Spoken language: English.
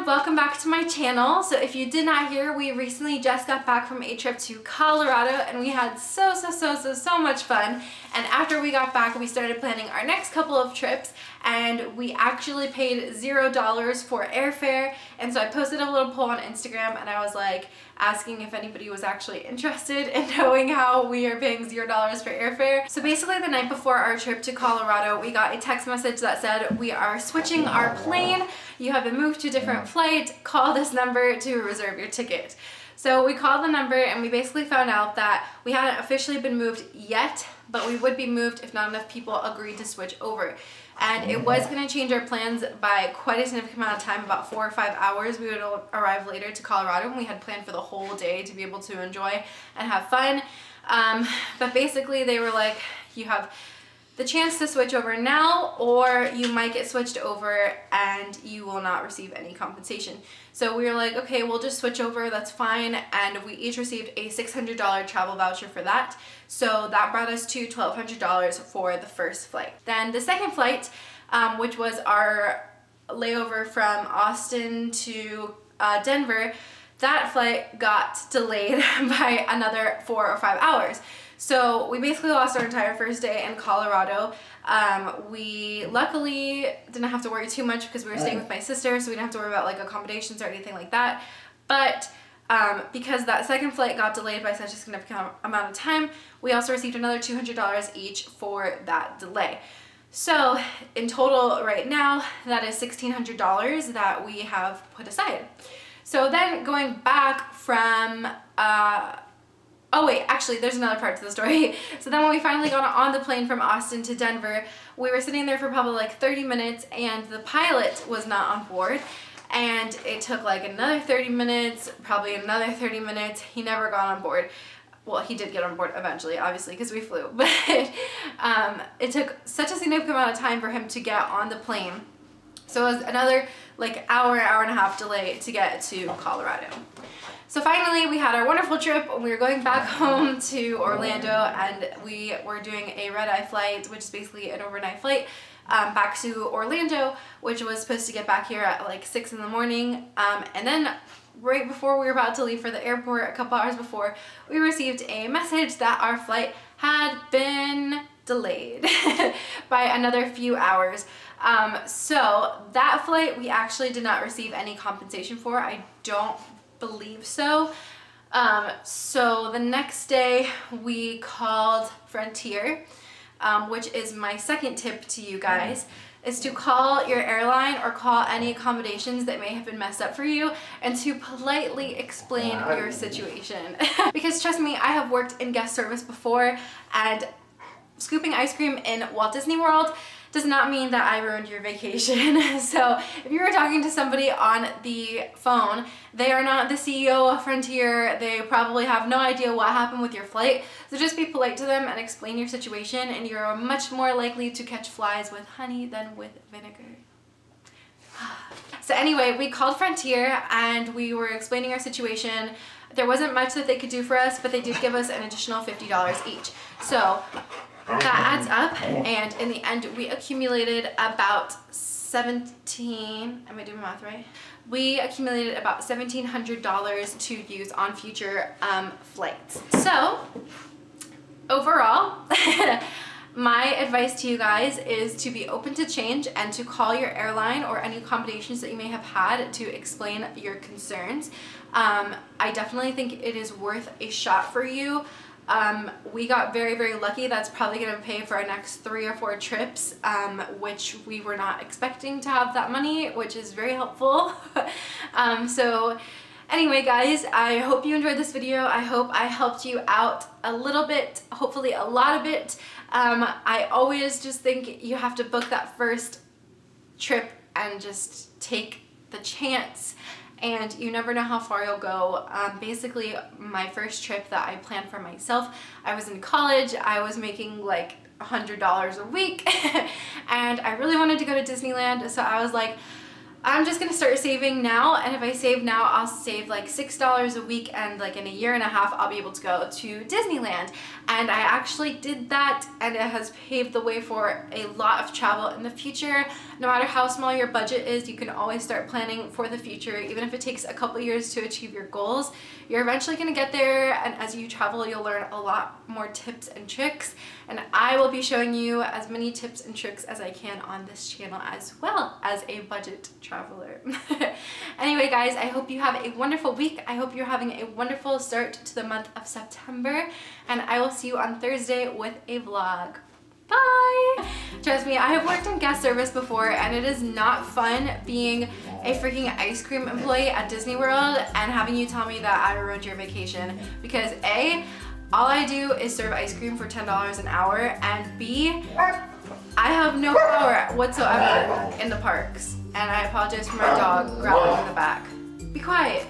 welcome back to my channel. So if you did not hear, we recently just got back from a trip to Colorado and we had so much fun. And after we got back, we started planning our next couple of trips and we actually paid $0 for airfare. And so I posted a little poll on Instagram and I was like asking if anybody was actually interested in knowing how we are paying $0 for airfare. So basically the night before our trip to Colorado, we got a text message that said, "We are switching our plane. You have been moved to a different flight. Call this number to reserve your ticket." So we called the number and we basically found out that we hadn't officially been moved yet, but we would be moved if not enough people agreed to switch over. And it was going to change our plans by quite a significant amount of time, about 4 or 5 hours. We would arrive later to Colorado and we had planned for the whole day to be able to enjoy and have fun. But basically they were like, you have the chance to switch over now or you might get switched over and you will not receive any compensation. So we were like, okay, we'll just switch over, that's fine. And we each received a $600 travel voucher for that. So that brought us to $1,200 for the first flight. Then the second flight, which was our layover from Austin to Denver, that flight got delayed by another 4 or 5 hours. So we basically lost our entire first day in Colorado. We luckily didn't have to worry too much because we were staying with my sister, so we didn't have to worry about like accommodations or anything like that. But because that second flight got delayed by such a significant amount of time, we also received another $200 each for that delay. So in total right now, that is $1,600 that we have put aside. So then going back from oh wait, actually there's another part to the story. So then when we finally got on the plane from Austin to Denver, we were sitting there for probably like 30 minutes and the pilot was not on board. And it took like another 30 minutes, probably another 30 minutes. He never got on board. Well, he did get on board eventually, obviously, because we flew. But it took such a significant amount of time for him to get on the plane. So it was another like hour and a half delay to get to Colorado. So finally we had our wonderful trip. We were going back home to Orlando and we were doing a red-eye flight, which is basically an overnight flight back to Orlando, which was supposed to get back here at like 6 in the morning. And then right before we were about to leave for the airport, a couple hours before, we received a message that our flight had been delayed by another few hours. So that flight we actually did not receive any compensation for. I don't believe so. So the next day we called Frontier, which is my second tip to you guys, is to call your airline or call any accommodations that may have been messed up for you and to politely explain your situation. Because trust me, I have worked in guest service before and scooping ice cream in Walt Disney World does not mean that I ruined your vacation. So if you were talking to somebody on the phone, they are not the CEO of Frontier. They probably have no idea what happened with your flight. So just be polite to them and explain your situation and you're much more likely to catch flies with honey than with vinegar. So anyway, we called Frontier and we were explaining our situation. There wasn't much that they could do for us, but they did give us an additional $50 each. So that adds up, and in the end we accumulated about am I doing math right? We accumulated about $1,700 to use on future flights. So overall, my advice to you guys is to be open to change and to call your airline or any accommodations that you may have had to explain your concerns. I definitely think it is worth a shot for you. We got very lucky. That's probably going to pay for our next 3 or 4 trips, which we were not expecting to have that money, which is very helpful. So anyway guys, I hope you enjoyed this video. I hope I helped you out a little bit, hopefully a lot of it. I always just think you have to book that first trip and just take the chance, and you never know how far you'll go. Basically, my first trip that I planned for myself, I was in college, I was making like $100 a week, and I really wanted to go to Disneyland, so I was like, I'm just gonna start saving now, and if I save now, I'll save like $6 a week, and like in a year and a half, I'll be able to go to Disneyland. And I actually did that, and it has paved the way for a lot of travel in the future. No matter how small your budget is, you can always start planning for the future. Even if it takes a couple years to achieve your goals, you're eventually gonna get there, and as you travel, you'll learn a lot more tips and tricks. And I will be showing you as many tips and tricks as I can on this channel as well as a budget traveler. Anyway guys, I hope you have a wonderful week. I hope you're having a wonderful start to the month of September, and I will see you on Thursday with a vlog. Bye! Trust me, I have worked in guest service before, and it is not fun being a freaking ice cream employee at Disney World and having you tell me that I ruined your vacation, because A, all I do is serve ice cream for $10 an hour, and B, I have no power whatsoever in the parks. And I apologize for my dog growling in the back. Be quiet.